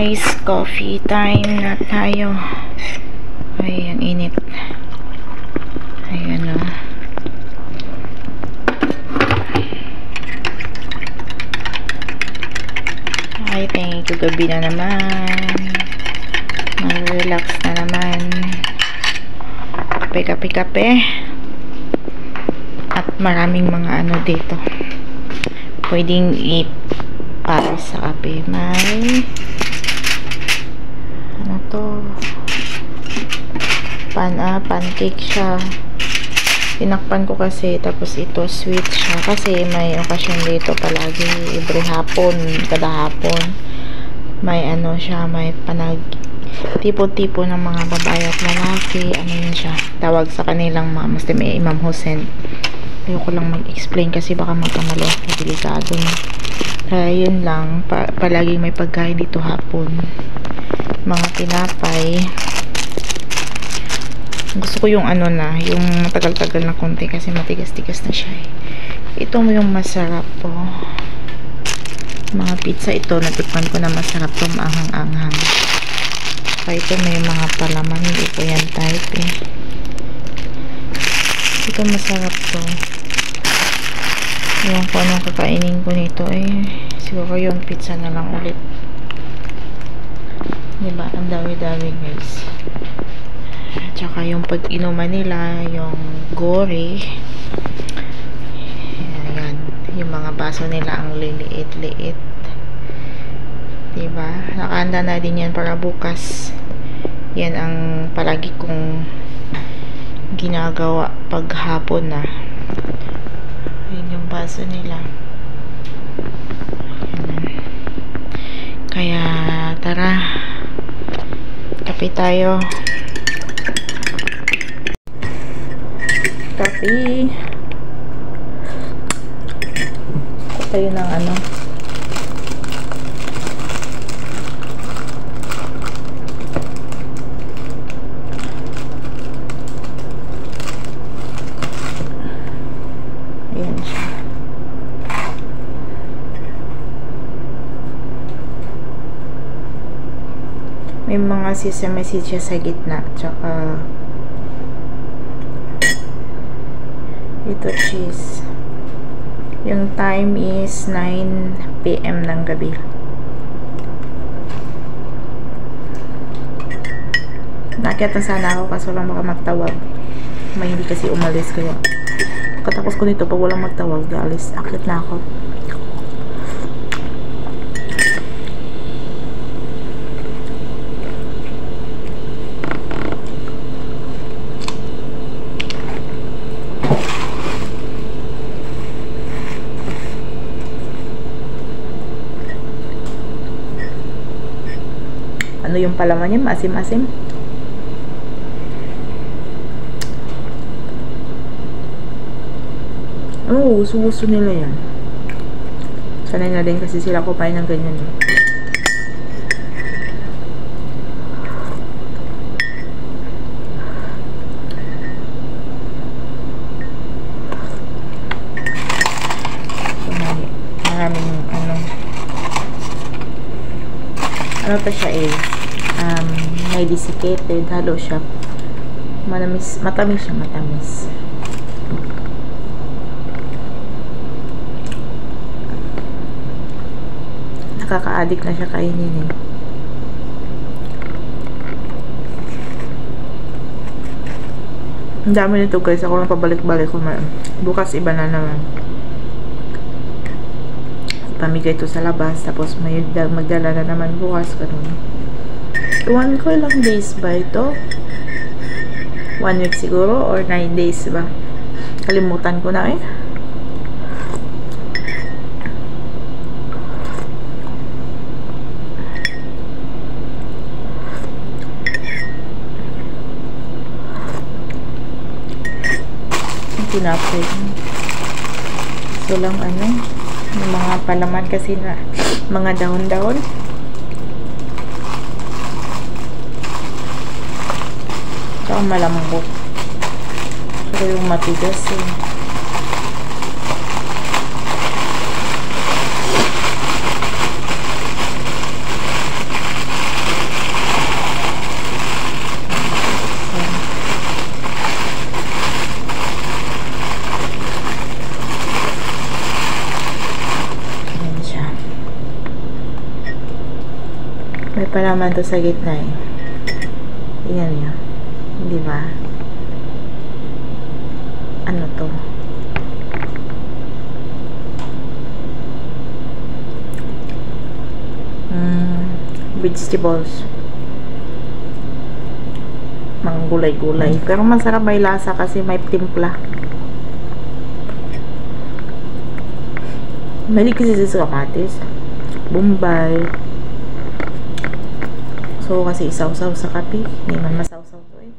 guys, coffee time na tayo. Ay, ang init. Ayan o. Ay, thank you. Gabi na naman. Mag-relax na naman. Kape. At maraming mga ano dito. Pwedeng para sa kape. May ano to? Pancake siya. Tinakpan ko kasi, tapos ito sweet siya kasi may okasyon dito palagi, every hapon, kada hapon may ano siya, may tipo-tipo ng mga babae at lalaki, ano yun siya, tawag sa kanilang mga Muslim, Imam Hussein. Ayoko lang mag-explain kasi baka magkamali ako, delikado na. Kaya yun lang, palaging may pagkain dito hapon, mga tinapay. Gusto ko yung ano na, yung matagal-tagal na konti kasi matigas-tigas na siya eh. Ito mo yung masarap po. Mga pizza ito, natikman ko na masarap to, maanghang-anghang. Kaya ito may mga palaman, hindi ko yan type eh. Ito masarap to. Yung kung anong kakainin ko nito eh. Siguro yung pizza na lang ulit. Diba? Ang dami-dami guys. Tsaka yung pag-inuman nila, yung gore. Ayan. Yung mga baso nila ang liliit-liit. Diba? Nakahanda na din yan para bukas. Yan ang palagi kong ginagawa pag hapon na. Ayan yung baso nila. Ayan. Kaya tara, kape tayo. Kape. Tayo ng ano. Ayan siya. May mga sesame seeds siya sa gitna. Tsaka ito cheese. Yung time is 9 PM ng gabi. Nakyat na sana ako kaso lang baka magtawag. May hindi kasi umalis kaya katapos ko nito pag walang magtawag alis. Akyat na ako. Ano yung palaman niya? Maasim-asim. Oo, gusto nila yan. Sanay na din kasi sila kumain ng ganyan. So, maraming ano pa siya eh. May desiccated, halo siya. Matamis siya, matamis. Nakaka-addict na siya kainin eh. Ang dami nito guys, ako lang pabalik-balik kumain. Bukas iba na naman. Pamigay ito sa labas, tapos may magdala na naman bukas, ganun. Iwan ko ilang days ba ito? 1 week siguro or 9 days ba? Kalimutan ko na eh. Tinapay. So lang ano, yung mga palaman kasi na mga dahon-dahon. Tsaka malambot. Pero yung matigas eh. pa naman to sa gitna eh. Tingnan niyo. Di ba? Ano to? Vegetables. Mga gulay-gulay. Pero masarap, may lasa kasi may timpla. Mahilig kasi sa kamatis. Bombay. So, kasi isaw-saw sa kape. Hindi man masaw-saw to eh.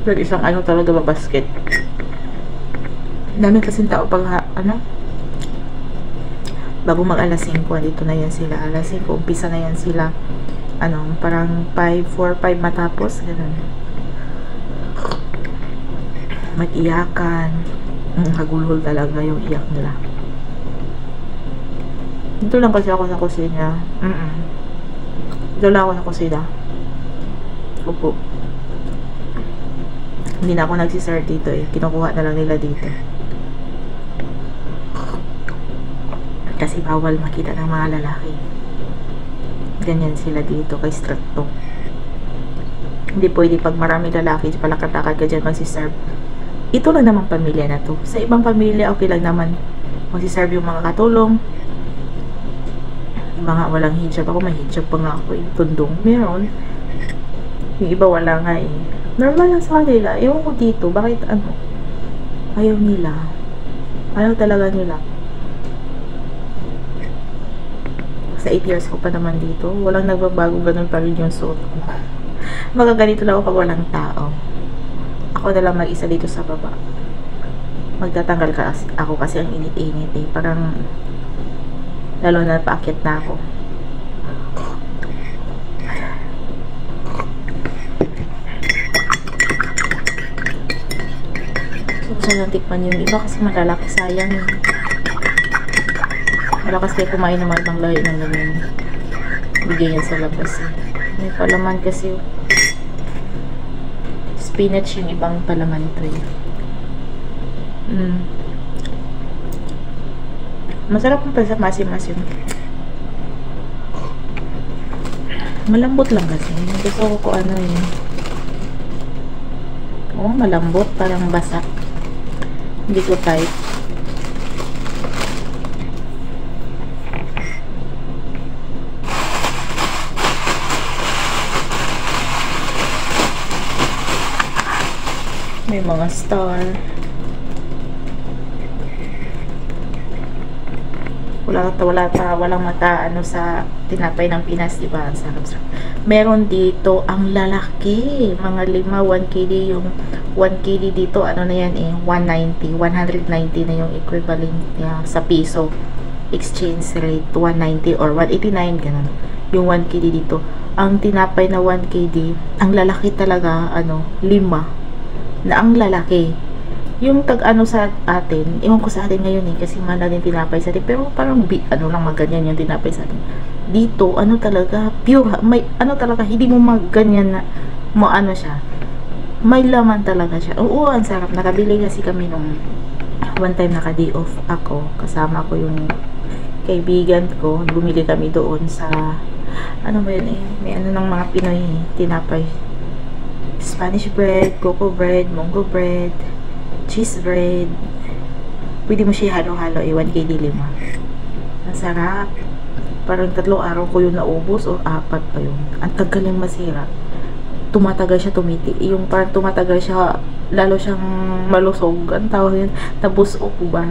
Pero isang ano talaga ba basket. Dami kasing tao pag bago mag alas 5, dito na yan sila. Alas 5, umpisa na yan sila. Parang 4, 5 matapos. Ganun. Mag-iyakan. Hagulhol talaga yung iyak nila. Dito lang kasi ako sa kusina. Dito lang ako sa kusina. Upo. Hindi na ako nagsisert dito eh. Kinukuha na lang nila dito. Kasi bawal makita ng mga lalaki. Ganyan sila dito kay stricto. Hindi pwede pag marami lalaki palakatakad ka dyan magsiserve. Ito lang naman pamilya na to. Sa ibang pamilya okay lang naman magsiserve yung mga katulong. Yung mga walang hijab. Ako may hijab pa nga ako eh. Tundong. Meron. Yung iba wala nga eh. Normal lang sa kanila. Ewan ko dito. Bakit ayaw nila. Ayaw talaga nila. Sa 8 years ko pa naman dito. Walang nagbabago. Ganun pa rin yung suot ko. Magaganito lang ako pag walang tao. Ako na lang mag-isa dito sa baba. Magtatanggal ako kasi ang init-init eh. Parang lalo na paakyat na ako. Sana tikman yung iba kasi malalaki, sayang yun. Malakas kayo kumain naman ng lahi ng ganyan. Bigay yan sa labas eh. May palaman kasi spinach yung ibang palaman ito eh. Masarap yung pasamasi-mas yun. Malambot lang kasi. Gusto ko kung ano yun. Oo, malambot. Parang basak. Hindi ko type. May mga star. Walang mata sa tinapay ng Pinas, diba? Sarap-sarap. Meron dito ang lalaki. Mga 5, 1 kg yung 1 kg dito. Ano na yan eh? 190. 190 na yung equivalent niya sa piso. Exchange rate 190 or 189 ganun. Yung 1 kg dito. Ang tinapay na 1 kg, ang lalaki talaga 5 na ang lalaki. Yung sa atin, iwan ko sa atin ngayon eh, kasi mahal din tinapay sa atin, pero parang lang maganyan yung tinapay sa atin. Dito, talaga, pure, may, talaga, hindi mo maganyan na, siya, may laman talaga siya. Oo, ang sarap. Nakabili kasi kami nung one time naka-day off ako, kasama ko yung kaibigan ko, bumili kami doon sa, yun eh, may ng mga Pinoy tinapay. Spanish bread, cocoa bread, mongo bread, cheese bread. Pwede mo siya halo-halo, 1 kg 5. Ang sarap. Parang 3 araw ko yun naubos o 4 pa yun. Ang tagal yung masira. Tumatagal siya yung parang tumatagal siya, lalo siyang malusog. Ang tawag yun, nabusok ba?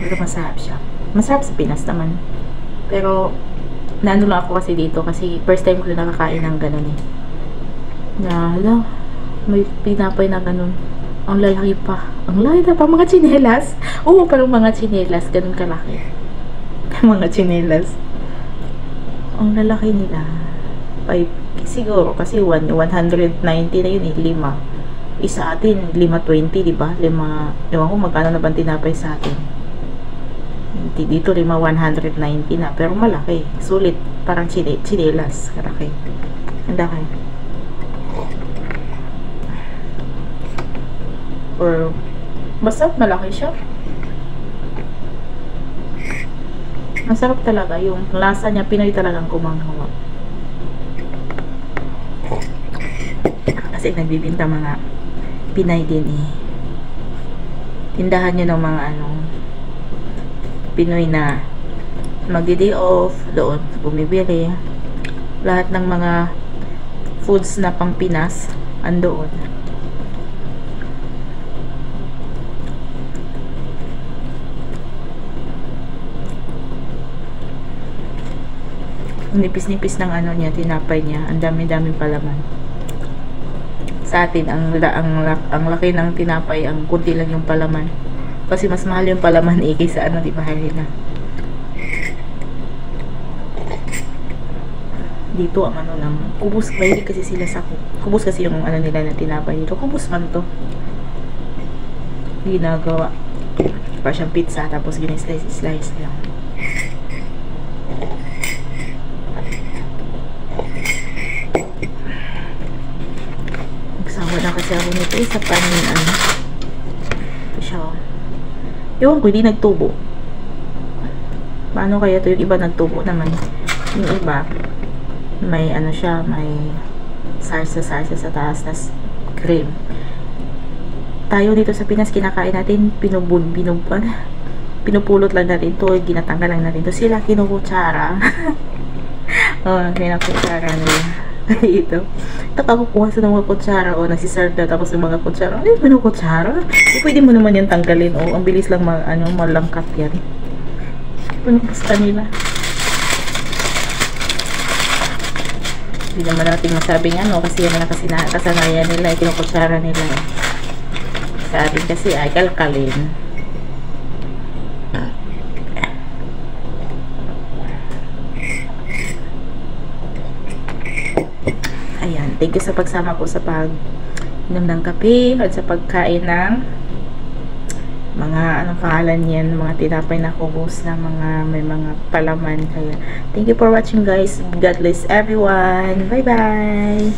Pero masarap siya. Masarap sa Pinas naman. Pero naano lang ako kasi dito kasi first time ko nakakain ng ganun eh. Hala, may pinapay na ganun. Ang lalaki pa. Ang lalaki na pa. Mga tsinelas. Oo, parang mga tsinelas. Ganun kalaki. Mga tsinelas. Ang lalaki nila. 5, siguro, kasi 190 na yun eh, 5. Isa atin, 5.20, diba? 5, ewan ko magkano na bang tinapay sa atin. Dito 190 na, pero malaki. Sulit, parang chinelas. Malaki. Ang laki. Or, basta malaki siya. Masarap talaga. Yung lasa niya, Pinoy talagang kumanghawa. Kasi nagbibinta mga Pinay din eh. Tindahan nyo ng mga Pinoy na magdi-day off, doon bumibili. Lahat ng mga foods na pang Pinas, andoon. Nipis-nipis ng niya, tinapay niya. Ang dami-daming palaman. Sa atin, ang laki ng tinapay, ang kunti lang yung palaman. Kasi mas mahal yung palaman kaysa di ba, Harina? Dito ang ng kubos, mahilig kasi sila sa kubos kasi yung nila na tinapay dito. Kubos man to. Ginagawa. Pa siyang pizza, tapos gini-slice lang. Nagsawa na kasi ako nito sa panin siya. Ewan ko, hindi nagtubo. Paano kaya to yung iba nagtubo naman? Yung iba, may siya, may sarsa sa taas, tas cream. Tayo dito sa Pinas, kinakain natin, pinupulot lang natin to, ginatanggal lang natin to. Sila kinukutsara. Kinukutsara nila. Ito kukuha sa mga kutsara nagsiserve na, tapos yung mga kutsara pinukutsara, pwede mo naman yan tanggalin ang bilis lang malangkat yan. Pinukus kanila, hindi naman natin masabing kasi yan na kasi kasanayan nila, kinukutsara nila sa atin kasi ay kalkalin. Ayan, thank you sa pagsama ko sa pag-inom ng kape at sa pagkain ng mga pangalan yan, mga tinapay na kubos na may mga palaman. Kaya thank you for watching guys. God bless everyone. Bye bye.